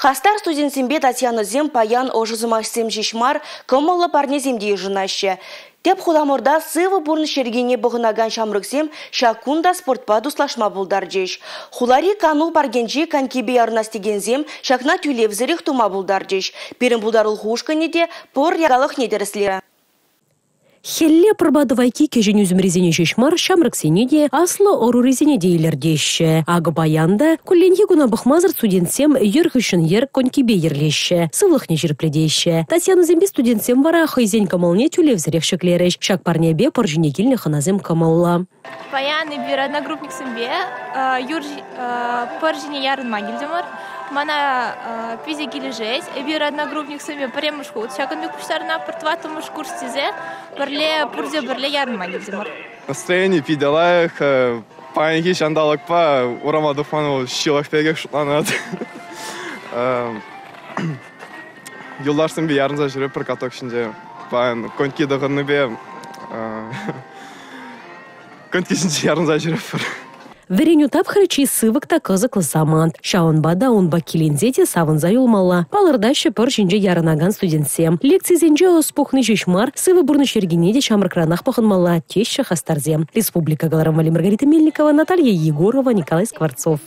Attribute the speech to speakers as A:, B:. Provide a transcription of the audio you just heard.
A: Хастар студентсембе Татьяна Зем паян ожызымашсем жишмар кымылы парнеземде жынаще. Теп хуламорда сывы бурны шергене бұғынаган шамрыксем шакунда спортпа дуслашма булдар жеш. Хулари канул баргенже канкебе ярнастегензем шакна тюлевзірих тума булдар жеш. Перін булдарыл хушканеде пор ягалық недеріслері.
B: Хелле пробадывайки кежен үзім резене жешмар шамрыксенеде аслы ору резене дейлердеші. Ағы баянда күлленге гуна бұхмазыр студентсем ерхішін ер конкебе ерлеші. Сывлық не жерпледеші. Татьяна Зембе студентсем вара хайзен камалне тюлевзірек шеклереш. Шак парнебе поржине келіне ханазем камалла.
C: Паяны бір одногруппник сымбе, поржине ярын магилдемар. Мана пизе кележез, бір одногруппник сымбе премыш худ. Шакынбе күштарына пыртватымыш курстезе, бірле пурзе бірле ярын магилдемар.
D: Настроение пиделаях, паянки шандалак па, урама дуфану шилах пегек шутланат. Юлдар сымбе ярын за жүріп бір каток шінде. Паян коньки дығынны бе, коньки шінде ярын за жүріп бір.
B: Вереню тапхрычи сывык та кызыклы самант. Шаунбада унба килинзете савынза юлмалла. Палырдашы пыр жинже ярынаган студентсем. Лекция зенже оспухны жешмар, сывы бурны шергенеде шамрыкранах пахынмалла теща хастарзем. Республика Галарам Маргарита Мельникова, Наталья Егорова, Николай Скворцов.